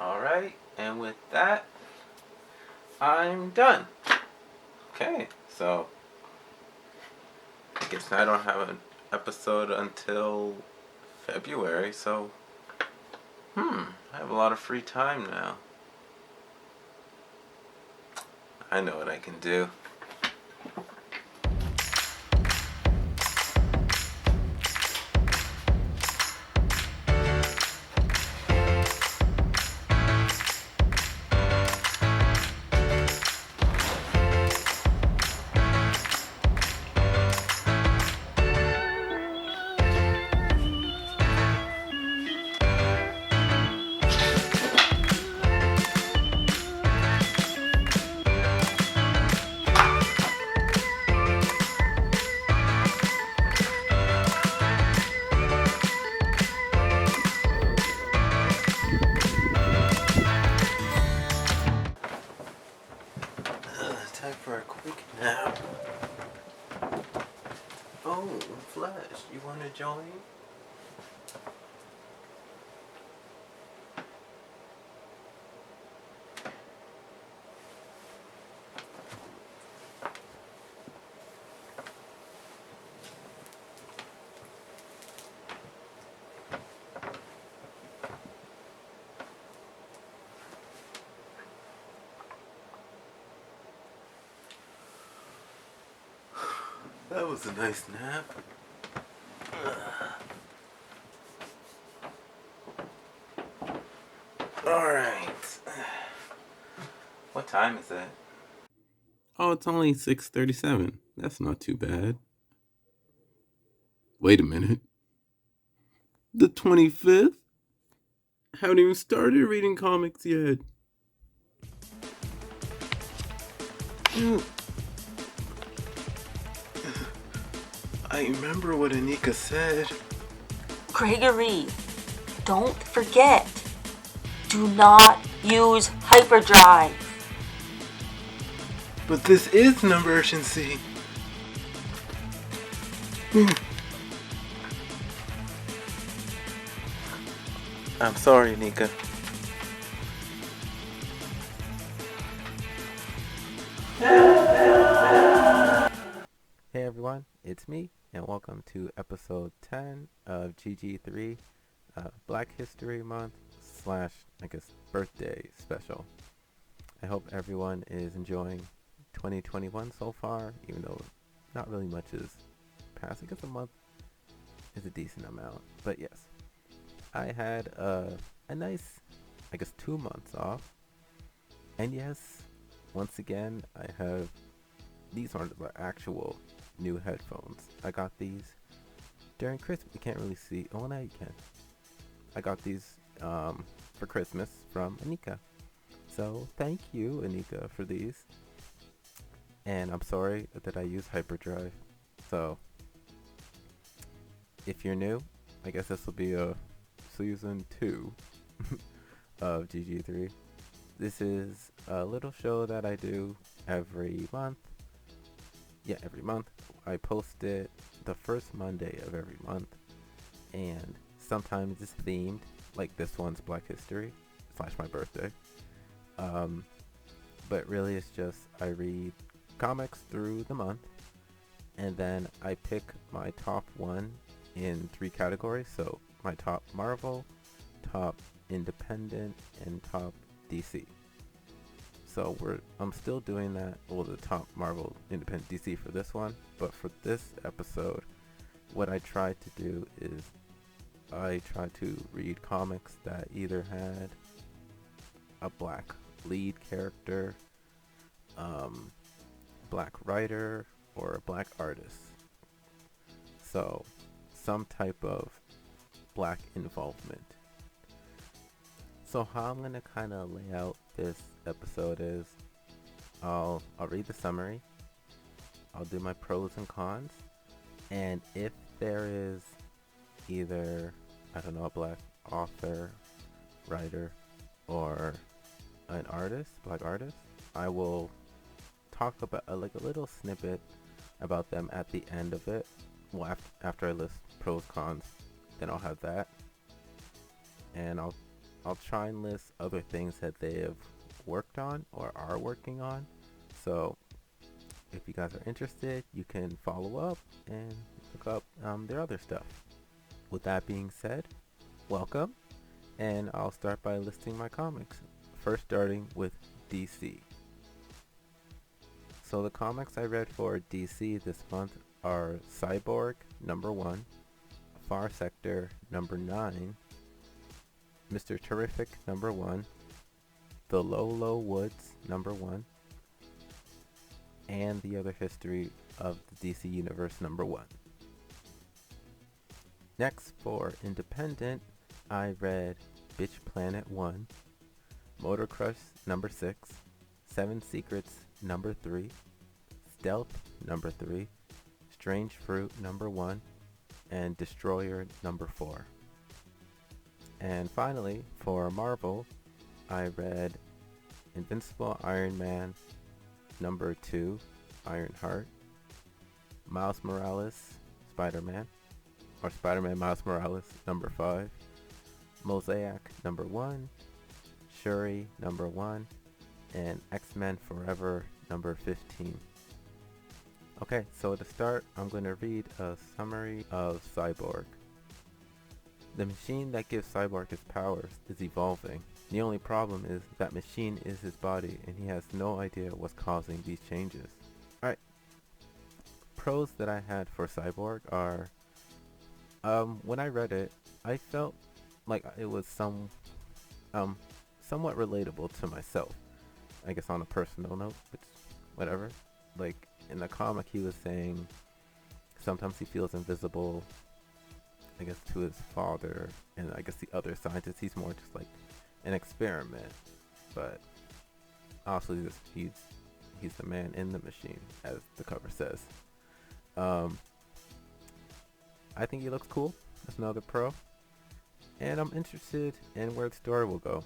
Alright, and with that, I'm done. Okay, so I guess I don't have an episode until February, so I have a lot of free time now. I know what I can do. Time for a quick nap. Oh, Flash, you want to join? That was a nice nap. Alright. What time is it? Oh, it's only 6:37. That's not too bad. Wait a minute. The 25th? Haven't even started reading comics yet. I remember what Anika said. Gregory, don't forget. Do not use hyperdrive. But this is an emergency. I'm sorry, Anika. Hey everyone, it's me, and welcome to episode 10 of GG3, Black History Month / I guess birthday special. I hope everyone is enjoying 2021 so far, even though not really much is passed. I guess a month is a decent amount, but yes. I had a nice, 2 months off, and yes, once again, these aren't the actual new headphones. I got these during Christmas. You can't really see. Oh, now you can. I got these for Christmas from Anika. So thank you, Anika, for these. And I'm sorry that I use hyperdrive. So if you're new, I guess this will be a season 2 of GG3. This is a little show that I do every month. Yeah, every month. I post it the first Monday of every month, and sometimes it's themed, like this one's Black History / my birthday. But really it's just I read comics through the month, and then I pick my top one in 3 categories. So my top Marvel, top Independent, and top DC. So I'm still doing that, the top Marvel, Independent, DC for this one. But for this episode, what I tried to do is I tried to read comics that either had a black lead character, black writer, or a black artist. So some type of black involvement. So how I'm gonna kind of lay out this episode is I'll read the summary, I'll do my pros and cons, and if there is either, a black author, writer, or an artist, black artist, I will talk about a little snippet about them at the end of it. Well, after I list pros, cons, then I'll have that, and I'll I'll try and list other things that they have worked on or are working on. So if you guys are interested, you can follow up and look up their other stuff. With that being said, welcome, and I'll start by listing my comics. First starting with DC. So the comics I read for DC this month are Cyborg #1, Far Sector #9, Mr. Terrific #1, The Low Woods #1, and The Other History of the DC Universe #1. Next, for Independent, I read Bitch Planet 1, Motor Crush #6, Seven Secrets #3, Stealth #3, Strange Fruit #1, and Destroyer #4. And finally, for Marvel, I read Invincible Iron Man #2, Ironheart, Miles Morales, Spider-Man, or Spider-Man Miles Morales #5, Mosaic #1, Shuri #1, and X-Men Forever #15. Okay, so to start, I'm going to read a summary of Cyborg. The machine that gives Cyborg his powers is evolving. The only problem is that machine is his body and he has no idea what's causing these changes. Alright, pros that I had for Cyborg are, when I read it, I felt like it was somewhat relatable to myself. I guess on a personal note, but whatever. Like, in the comic he was saying sometimes he feels invisible, I guess, to his father and I guess the other scientists. He's more just like an experiment, but also he's the man in the machine, as the cover says. I think he looks cool. That's another pro, and I'm interested in where the story will go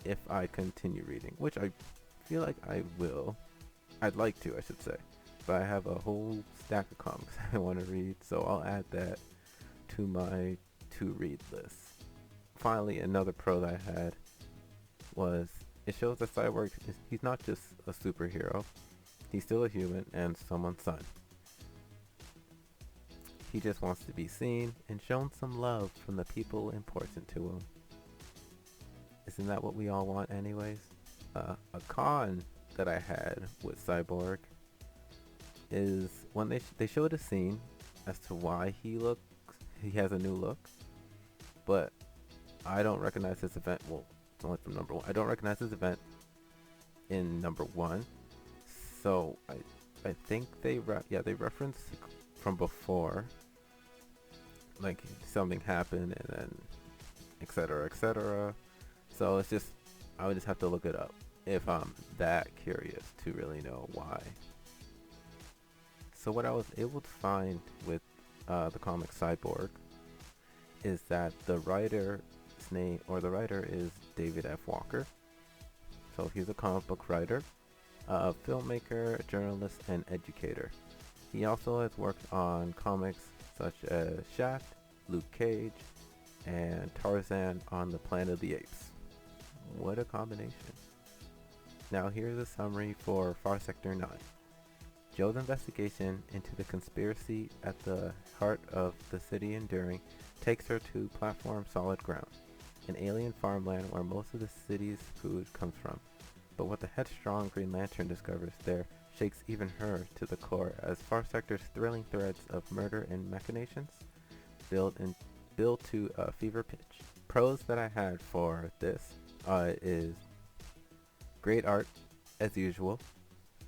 if I continue reading, which I feel like I will. I'd like to, I should say, but I have a whole stack of comics I want to read, so I'll add that to my to-read list. Finally, another pro that I had was it shows that Cyborg he's not just a superhero, he's still a human and someone's son. He just wants to be seen and shown some love from the people important to him. Isn't that what we all want anyways? A con that I had with Cyborg is when they showed a scene as to why he has a new look, but I don't recognize this event. Well, it's only from #1. I don't recognize this event in #1, so I think they reference from before, like something happened and then etc etc. So it's just, I would just have to look it up if I'm that curious to really know why. So what I was able to find with the comic Cyborg is that the writer is David F. Walker. So he's a comic book writer, a filmmaker, journalist, and educator. He also has worked on comics such as Shaft, Luke Cage, and Tarzan on the Planet of the Apes. What a combination. Now here's a summary for Far Sector 9. Joe's investigation into the conspiracy at the heart of the city enduring takes her to Platform Solid Ground, an alien farmland where most of the city's food comes from. But what the headstrong Green Lantern discovers there shakes even her to the core as Far Sector's thrilling threads of murder and machinations build to a fever pitch. Pros that I had for this is great art, as usual.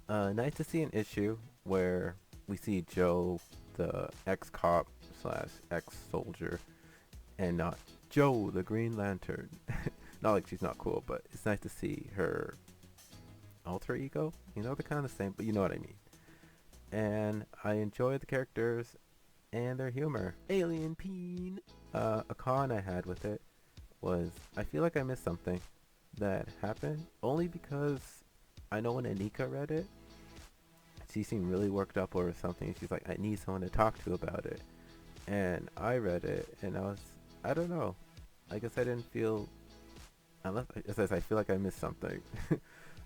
Nice to see an issue where we see Joe, the ex-cop slash ex-soldier, and not Joe, the Green Lantern. Not like she's not cool, but it's nice to see her alter ego. You know, they're kind of the same, but you know what I mean. And I enjoy the characters and their humor. Alien Peen! A con I had with it was I feel like I missed something that happened, only because I know when Anika read it, she seemed really worked up over something. She's like, I need someone to talk to about it. And I read it, and I don't know. I guess I didn't feel unless it says I feel like I missed something.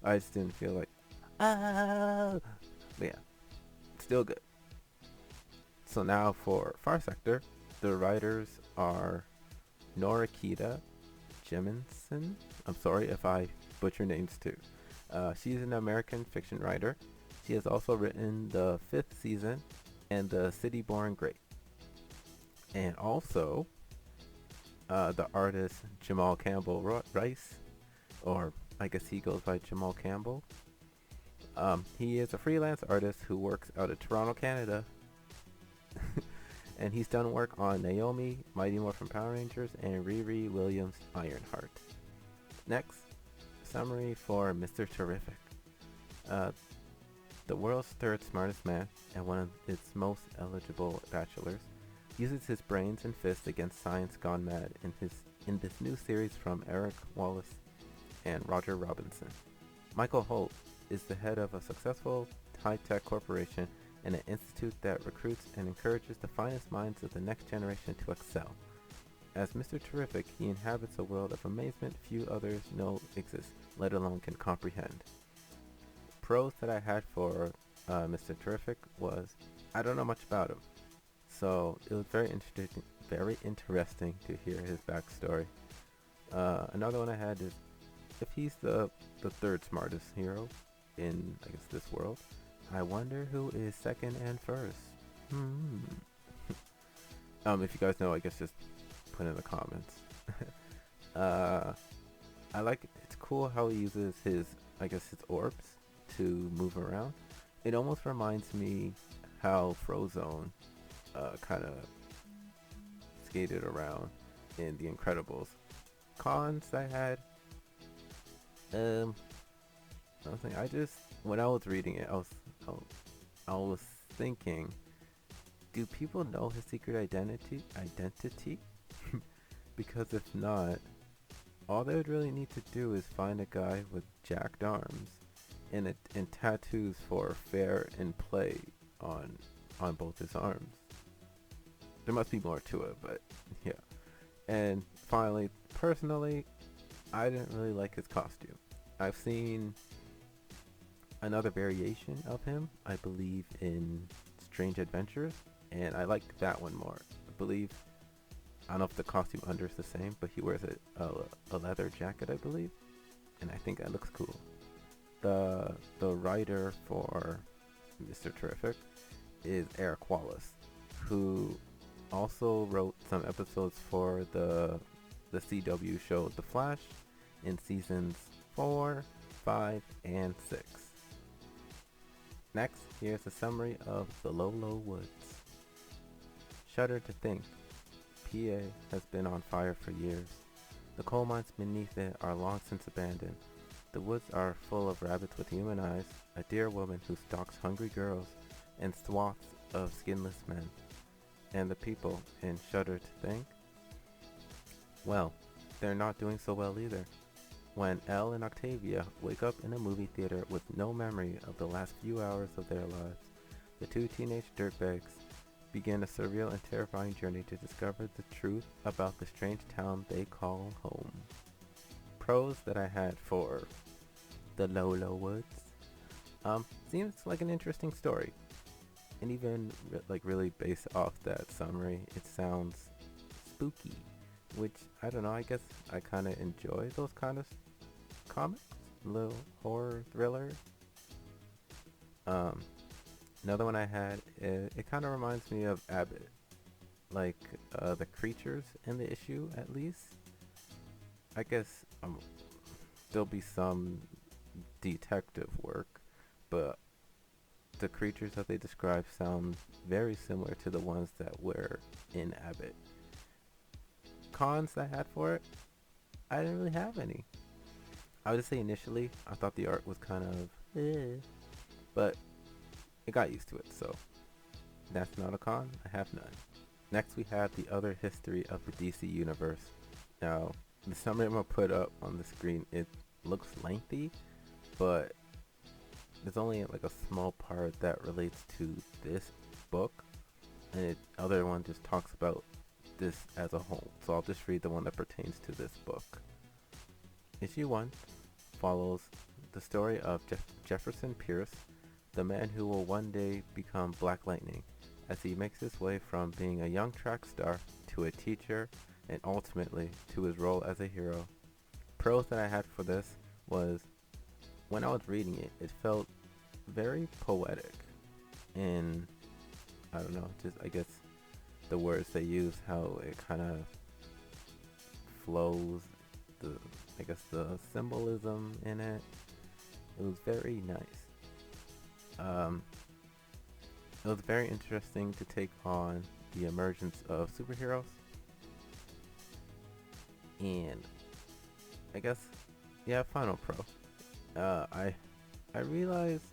I just didn't feel like, ah. But yeah, still good. So now for Far Sector, the writers are Norakita Jemisin. I'm sorry if I butcher names too. She's an American fiction writer. She has also written the 5th season and The City Born Great. And also, the artist Jamal Campbell Rice, or I guess he goes by Jamal Campbell. He is a freelance artist who works out of Toronto, Canada. And he's done work on Naomi, Mighty Morphin Power Rangers, and Riri Williams' Ironheart. Next, summary for Mr. Terrific. The world's third smartest man, and one of its most eligible bachelors, uses his brains and fists against science gone mad in this new series from Eric Wallace and Roger Robinson. Michael Holt is the head of a successful high-tech corporation and an institute that recruits and encourages the finest minds of the next generation to excel. As Mr. Terrific, he inhabits a world of amazement few others know exists, let alone can comprehend. Pros that I had for Mr. Terrific was I don't know much about him, so it was very interesting to hear his backstory. Another one I had is if he's the third smartest hero in I guess this world, I wonder who is second and first. If you guys know, I guess just put in the comments. I like it's cool how he uses his his orbs to move around. It almost reminds me how Frozone kind of skated around in The Incredibles. Cons I had, nothing. I just when I was reading it, I was thinking, do people know his secret identity? Because if not, all they would really need to do is find a guy with jacked arms and tattoos for fair and play on both his arms. There must be more to it, but yeah. And finally, personally, I didn't really like his costume. I've seen another variation of him, I believe, in Strange Adventures, and I like that one more. I don't know if the costume under is the same, but he wears a leather jacket, I believe, and I think that looks cool. The writer for Mr. Terrific is Eric Wallace, who also wrote some episodes for the CW show The Flash in seasons 4, 5, and 6. Next, here's a summary of the Lolo Woods. Shudder to think, PA has been on fire for years. The coal mines beneath it are long since abandoned. The woods are full of rabbits with human eyes, a deer woman who stalks hungry girls, and swaths of skinless men. And the people in Shudder to think, well, they're not doing so well either. When Elle and Octavia wake up in a movie theater with no memory of the last few hours of their lives, the two teenage dirtbags begin a surreal and terrifying journey to discover the truth about the strange town they call home. Pros that I had for the Lolo Woods. Seems like an interesting story. And even really based off that summary, it sounds spooky. Which, I don't know, I guess I kind of enjoy those kind of comics. Little horror thriller. Another one I had, it kind of reminds me of Abbott. The creatures in the issue, at least. I guess there'll be some detective work, but the creatures that they describe sound very similar to the ones that were in Abbott. Cons I had for it, I didn't really have any. I would just say initially, I thought the art was kind of but I got used to it, so that's not a con, I have none. Next we have the other history of the DC universe. Now, the summary I'm going to put up on the screen, it looks lengthy, but there's only a small part that relates to this book, and the other one just talks about this as a whole. So I'll just read the one that pertains to this book. Issue 1 follows the story of Jefferson Pierce, the man who will one day become Black Lightning, as he makes his way from being a young track star to a teacher and ultimately to his role as a hero. Pros that I had for this was, when I was reading it, it felt very poetic, and I don't know, just I guess the words they use, how it kind of flows, the symbolism in it. It was very nice. It was very interesting to take on the emergence of superheroes, and I guess, yeah, final pro. I realized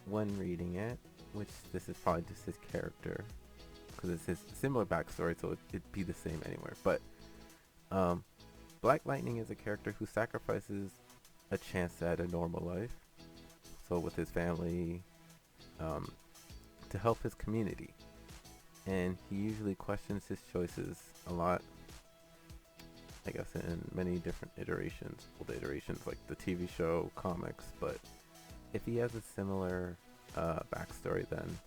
when reading it, which this is probably just his character, because it's his similar backstory, so it'd be the same anywhere. But Black Lightning is a character who sacrifices a chance at a normal life, so with his family, to help his community, and he usually questions his choices a lot. I guess in many different iterations, old iterations like the TV show, comics, but if he has a similar backstory, then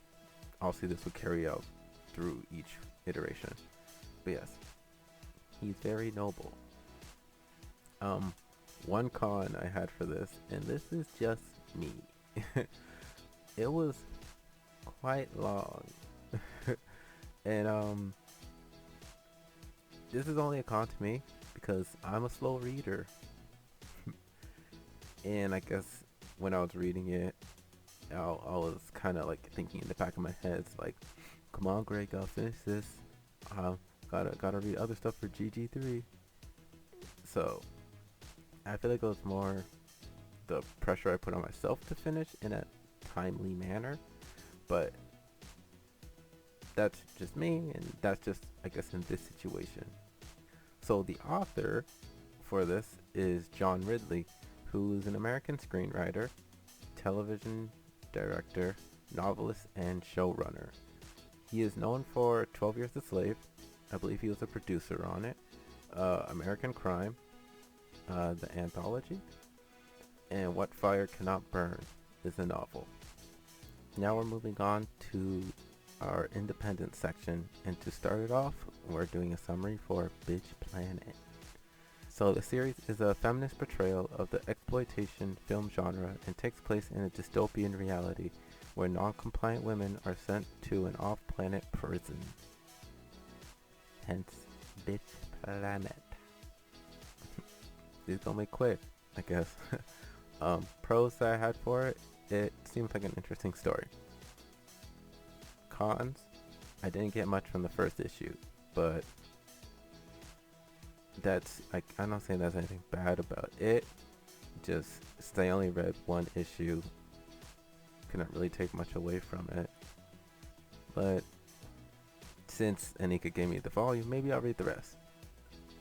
obviously this would carry out through each iteration. But yes, he's very noble. One con I had for this, and this is just me, it was quite long. And this is only a con to me because I'm a slow reader. And I guess when I was reading it, I was kind of like thinking in the back of my head, it's like, come on, Greg, I'll finish this. Gotta read other stuff for GG3. So I feel like it was more the pressure I put on myself to finish in a timely manner. But that's just me, and that's just, I guess, in this situation. So the author for this is John Ridley, who is an American screenwriter, television director, novelist, and showrunner. He is known for 12 Years a Slave. I believe he was a producer on it. American Crime, the anthology, and What Fire Cannot Burn is a novel. Now we're moving on to our independent section, and to start it off, we're doing a summary for Bitch Planet. So the series is a feminist portrayal of the exploitation film genre and takes place in a dystopian reality where non-compliant women are sent to an off-planet prison. Hence, Bitch Planet. It's gonna be quick, I guess. Pros that I had for it, it seems like an interesting story. Cons, I didn't get much from the first issue, but I'm not saying there's anything bad about it. Just I only read one issue, couldn't really take much away from it. But since Anika gave me the volume, maybe I'll read the rest.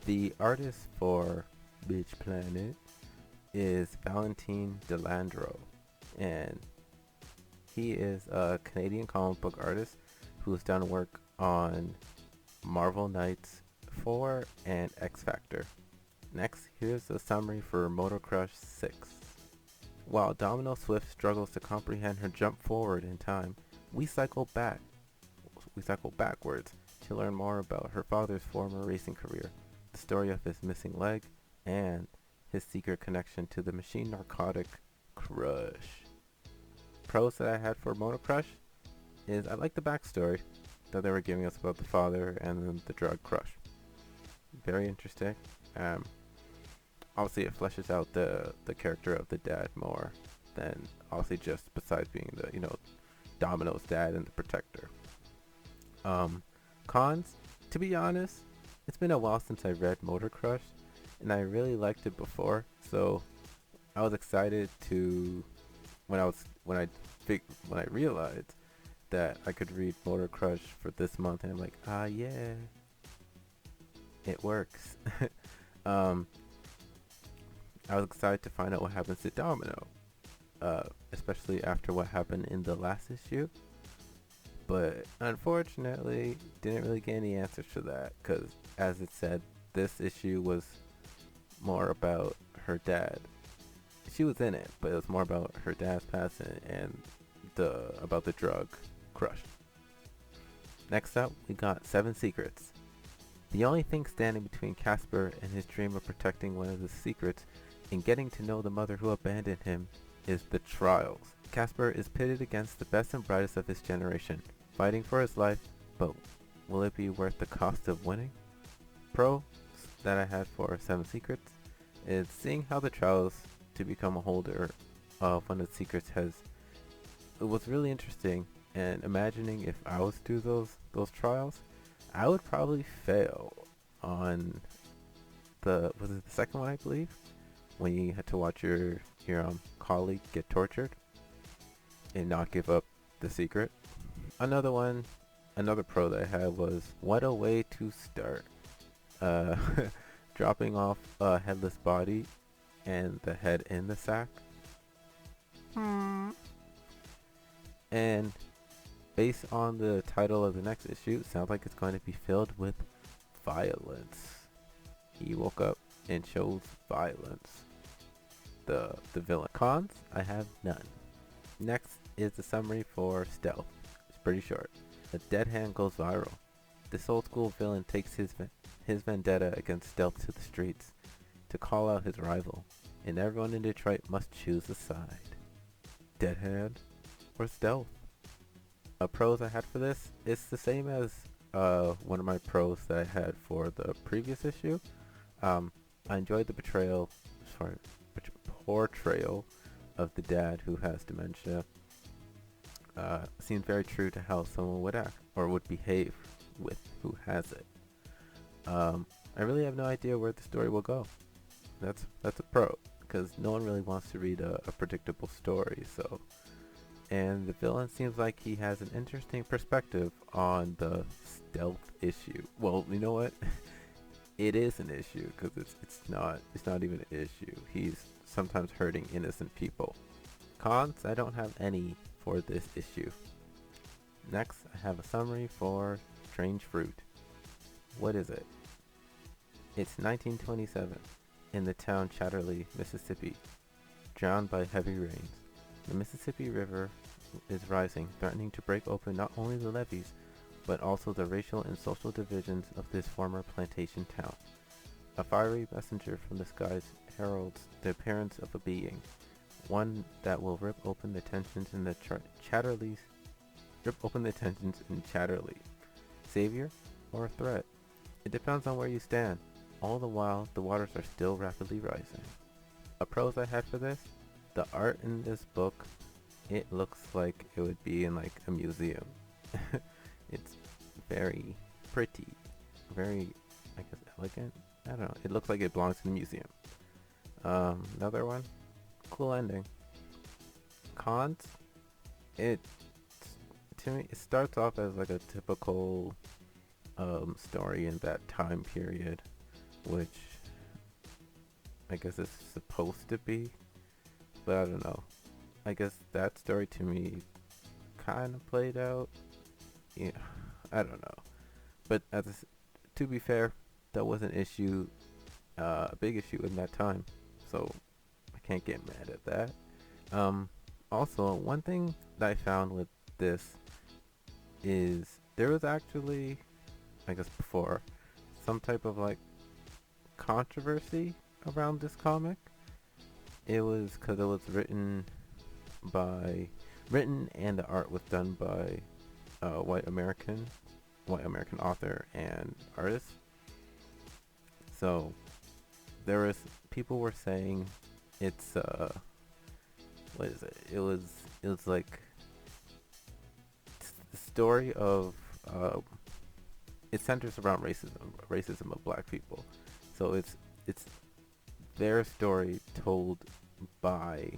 The artist for Bitch Planet is Valentine Delandro, and he is a Canadian comic book artist who's done work on Marvel Knights 4 and X Factor. Next, here's a summary for Motor Crush 6. While Domino Swift struggles to comprehend her jump forward in time, we cycle backwards to learn more about her father's former racing career, the story of his missing leg, and his secret connection to the machine narcotic Crush. Pros that I had for Motor Crush is I like the backstory that they were giving us about the father and the drug Crush. Very interesting. Obviously it fleshes out the character of the dad more than obviously just besides being the, Domino's dad and the protector. Cons, to be honest, it's been a while since I read Motor Crush, and I really liked it before, so I was excited to when I realized that I could read Motor Crush for this month, and I'm like, yeah, it works. I was excited to find out what happens to Domino, especially after what happened in the last issue. But unfortunately, didn't really get any answers for that, because as it said, this issue was more about her dad. She was in it, but it was more about her dad's passing and about the drug crush. Next up, we got 7 Secrets. The only thing standing between Casper and his dream of protecting one of his secrets and getting to know the mother who abandoned him is the trials. Casper is pitted against the best and brightest of his generation, fighting for his life, but will it be worth the cost of winning? Pro that I had for 7 Secrets is seeing how the trials to become a holder of one of the secrets it was really interesting, and imagining if I was to do those trials, I would probably fail on was it the second one, I believe, when you had to watch your colleague get tortured and not give up the secret. Another pro that I had was what a way to start. Dropping off a headless body and the head in the sack. And based on the title of the next issue, sounds like it's going to be filled with violence. He woke up and chose violence. The villain. Cons, I have none. Next is the summary for Stealth. It's pretty short. A dead hand goes viral. This old school villain takes his vendetta against Stealth to the streets to call out his rival, and everyone in Detroit must choose a side. Dead hand or Stealth? Pros I had for this, it's the same as one of my pros that I had for the previous issue. I enjoyed the portrayal of the dad who has dementia. Seemed very true to how someone would act or would behave with who has it. I really have no idea where the story will go. That's a pro, because no one really wants to read a predictable story. And the villain seems like he has an interesting perspective on the Stealth issue. Well, you know what? It is an issue, because it's not even an issue. He's sometimes hurting innocent people. Cons, I don't have any for this issue. Next, I have a summary for Strange Fruit. What is it? It's 1927 in the town Chatterley, Mississippi, drowned by heavy rains. The Mississippi River is rising, threatening to break open not only the levees, but also the racial and social divisions of this former plantation town. A fiery messenger from the skies heralds the appearance of a being, one that will rip open the tensions in Chatterley. Savior or a threat? It depends on where you stand. All the while, the waters are still rapidly rising. A pros I had for this, the art in this book, it looks like it would be in like a museum. It's very pretty, very, I guess, elegant. I don't know. It looks like it belongs in a museum. Another one, cool ending. Cons, to me, it starts off as like a typical story in that time period, which I guess it's supposed to be, but I don't know. I guess that story to me kind of played out. Yeah, I don't know. But to be fair, that was an issue, a big issue in that time, so I can't get mad at that. Also, one thing that I found with this is there was actually, I guess before, some type of like controversy around this comic. It was because it was written and the art was done by white American author and artist. So people were saying it's what is it? It was like the story of it centers around racism of black people. So it's their story told by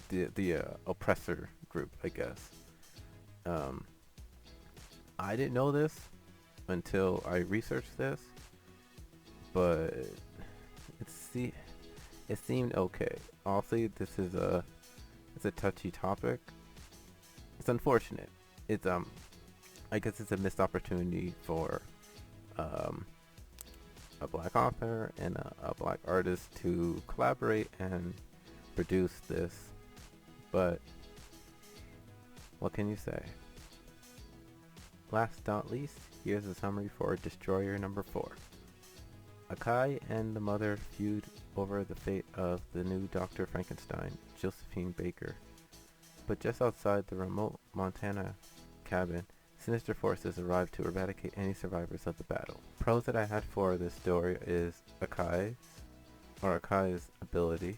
the oppressor group, I guess. I didn't know this until I researched this, but it seemed okay. Also, this is it's a touchy topic. It's unfortunate. It's I guess it's a missed opportunity for a black author and a black artist to collaborate and produce this. But what can you say? Last but not least, here's a summary for Destroyer number 4. Akai and the mother feud over the fate of the new Dr. Frankenstein, Josephine Baker. But just outside the remote Montana cabin, sinister forces arrive to eradicate any survivors of the battle. Pros that I had for this story is Akai's ability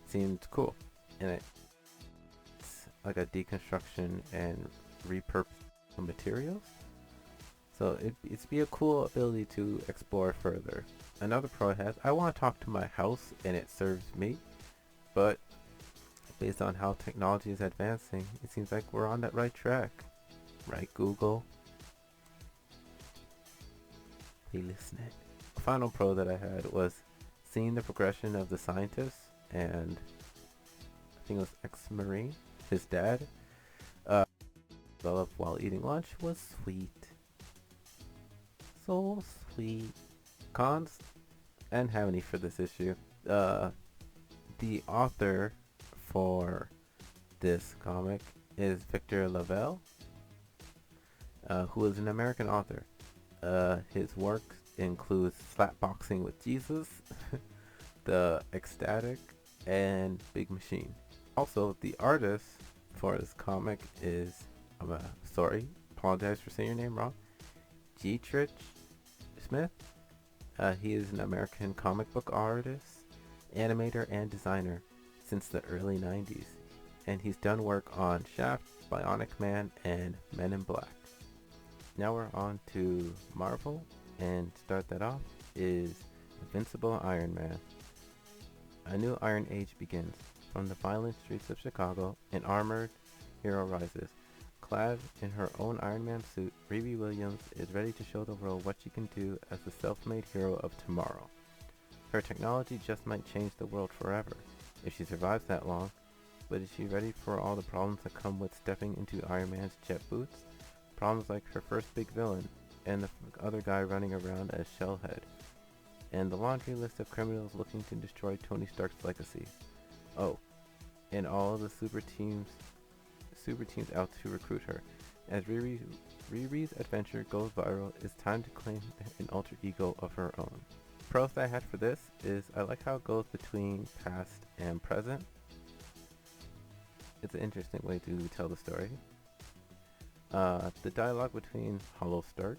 seemed cool, and it's like a deconstruction and repurpose of materials. So it'd be a cool ability to explore further. Another pro it has, I want to talk to my house and it serves me, but based on how technology is advancing, it seems like we're on that right track. Right, Google? Hey, listening. A final pro that I had was seeing the progression of the scientist and I think it was ex-Marine, his dad, developed while eating lunch was sweet. So sweet. Cons, I didn't have any for this issue. The author for this comic is Victor Lavelle, who is an American author. His work includes Slapboxing with Jesus, The Ecstatic, and Big Machine. Also, the artist for this comic is, apologize for saying your name wrong, GG3 Smith. He is an American comic book artist, animator, and designer since the early 90s. And he's done work on Shaft, Bionic Man, and Men in Black. Now we're on to Marvel, and to start that off is Invincible Iron Man. A new Iron Age begins. From the violent streets of Chicago, an armored hero rises. Clad in her own Iron Man suit, Riri Williams is ready to show the world what she can do as the self-made hero of tomorrow. Her technology just might change the world forever, if she survives that long, but is she ready for all the problems that come with stepping into Iron Man's jet boots? Problems like her first big villain, and the other guy running around as Shellhead, and the laundry list of criminals looking to destroy Tony Stark's legacy. Oh, and all of the super teams out to recruit her. As Riri's adventure goes viral, it's time to claim an alter ego of her own. Pros that I had for this is I like how it goes between past and present. It's an interesting way to tell the story. The dialogue between Hologram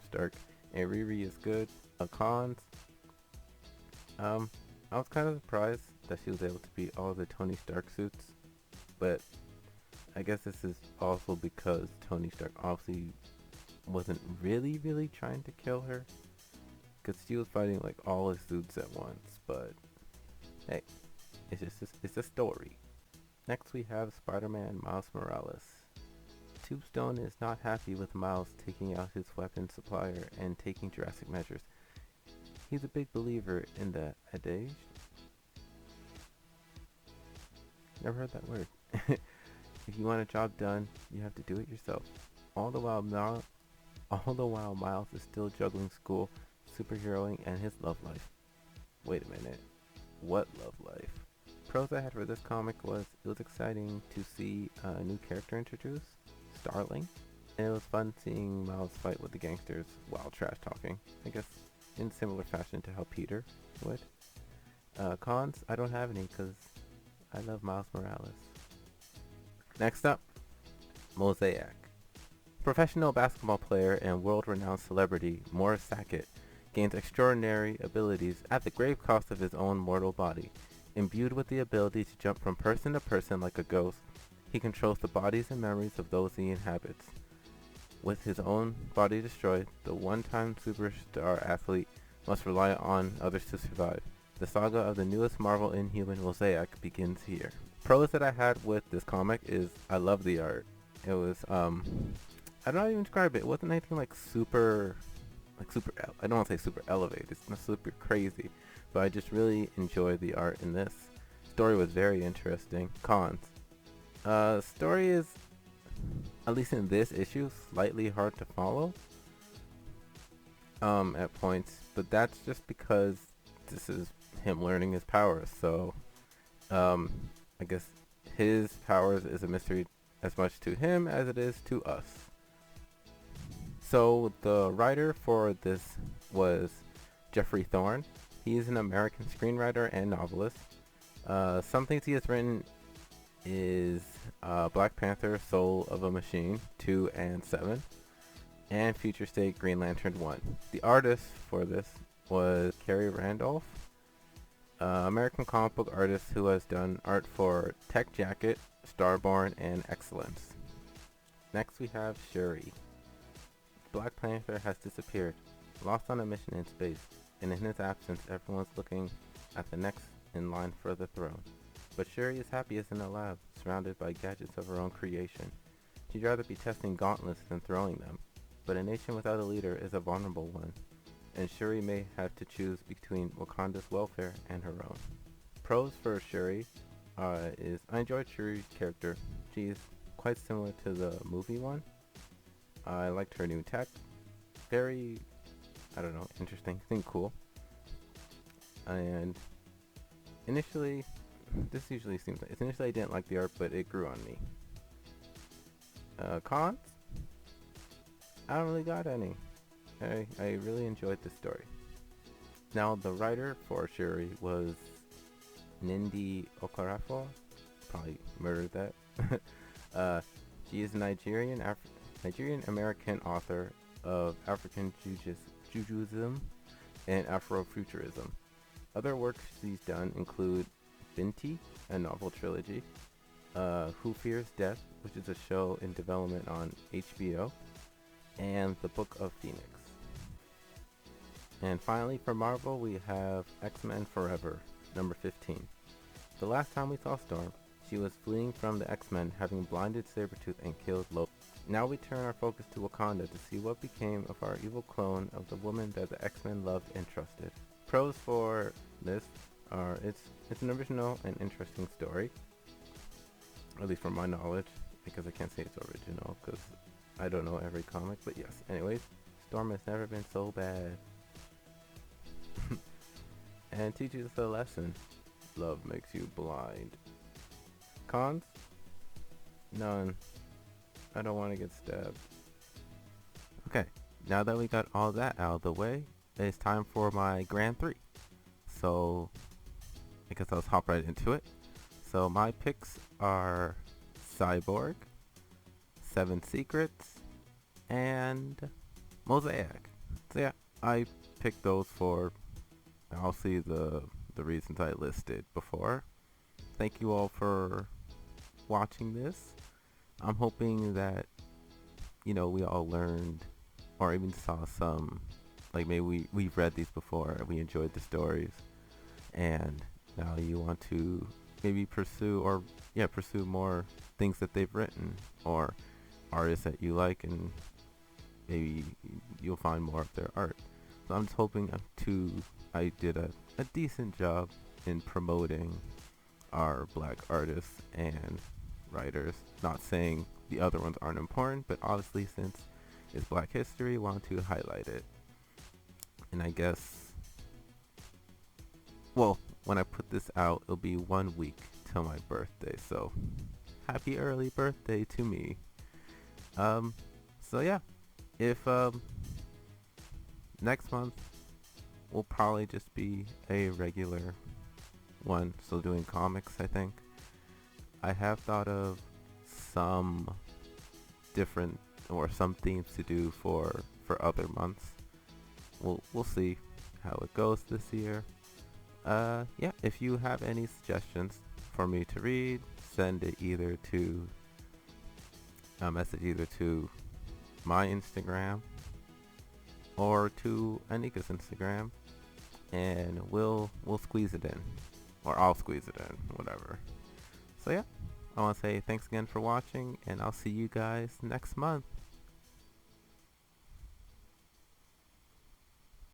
Stark, and Riri is good. Cons, I was kind of surprised that she was able to beat all the Tony Stark suits, but I guess this is also because Tony Stark obviously wasn't really trying to kill her, because she was fighting like all his suits at once. But hey, it's a story. Next we have Spider-Man Miles Morales. Tombstone is not happy with Miles taking out his weapon supplier and taking drastic measures. He's a big believer in the adage. Never heard that word. If you want a job done, you have to do it yourself. All the while Miles is still juggling school, superheroing, and his love life. Wait a minute. What love life? Pros I had for this comic was it was exciting to see a new character introduced, Starling, and it was fun seeing Miles fight with the gangsters while trash talking. I guess in similar fashion to how Peter would. Cons, I don't have any because I love Miles Morales. Next up, Mosaic. Professional basketball player and world-renowned celebrity Morris Sackett gains extraordinary abilities at the grave cost of his own mortal body. Imbued with the ability to jump from person to person like a ghost, he controls the bodies and memories of those he inhabits. With his own body destroyed, the one-time superstar athlete must rely on others to survive. The saga of the newest Marvel Inhuman Mosaic begins here. Pros that I had with this comic is I love the art. It was, I don't know how to even describe it. It wasn't anything like super, I don't want to say super elevated. It's not super crazy. But I just really enjoyed the art in this. Story was very interesting. Cons. Story is, at least in this issue, slightly hard to follow. at points, but that's just because this is him learning his powers. So um, I guess his powers is a mystery as much to him as it is to us. So the writer for this was Jeffrey Thorne. He is an American screenwriter and novelist. Some things he has written is Black Panther, Soul of a Machine 2 and 7, and Future State Green Lantern 1. The artist for this was Carrie Randolph, American comic book artist who has done art for Tech Jacket, Starborn, and Excellence. Next we have Shuri. Black Panther has disappeared, lost on a mission in space, and in his absence everyone's looking at the next in line for the throne. But Shuri is happiest in a lab, surrounded by gadgets of her own creation. She'd rather be testing gauntlets than throwing them, but a nation without a leader is a vulnerable one, and Shuri may have to choose between Wakanda's welfare and her own. Pros for Shuri is I enjoyed Shuri's character. She's quite similar to the movie one. I liked her new tech. Very, interesting, I think cool. And initially, I didn't like the art, but it grew on me. Cons? I don't really got any. I really enjoyed the story. Now, the writer for Shuri was Nindi Okorafor. Probably murdered that. She is a Nigerian American author of African Judaism and Afrofuturism. Other works she's done include Binti, a novel trilogy, Who Fears Death, which is a show in development on HBO, and The Book of Phoenix. And finally, for Marvel, we have X-Men Forever, number 15. The last time we saw Storm, she was fleeing from the X-Men, having blinded Sabretooth and killed Loki. Now we turn our focus to Wakanda to see what became of our evil clone of the woman that the X-Men loved and trusted. Pros for this are it's an original and interesting story, at least from my knowledge, because I can't say it's original because I don't know every comic, but yes. Anyways, Storm has never been so bad. And teaches us a lesson. Love makes you blind. Cons? None. I don't want to get stabbed. Okay, now that we got all that out of the way, it's time for my Grand 3. So, I guess I'll hop right into it. So my picks are Cyborg, Seven Secrets, and Mosaic. So yeah, I picked those for obviously the reasons I listed before. Thank you all for watching this. I'm hoping that, we all learned or even saw some, like maybe we've read these before, we enjoyed the stories, and now you want to maybe pursue more things that they've written or artists that you like, and maybe you'll find more of their art. So I'm just hoping I did a decent job in promoting our black artists and writers. Not saying the other ones aren't important, but obviously since it's Black History, want to highlight it. And I guess, well, when I put this out, it'll be 1 week till my birthday, so happy early birthday to me. So yeah, if next month will probably just be a regular one, still doing comics. I think I have thought of some different or some themes to do for other months. We'll see how it goes this year. Yeah, if you have any suggestions for me to read, send it either to a message either to my Instagram or to Anika's Instagram, and we'll squeeze it in, or I'll squeeze it in, whatever. So yeah, I want to say thanks again for watching, and I'll see you guys next month.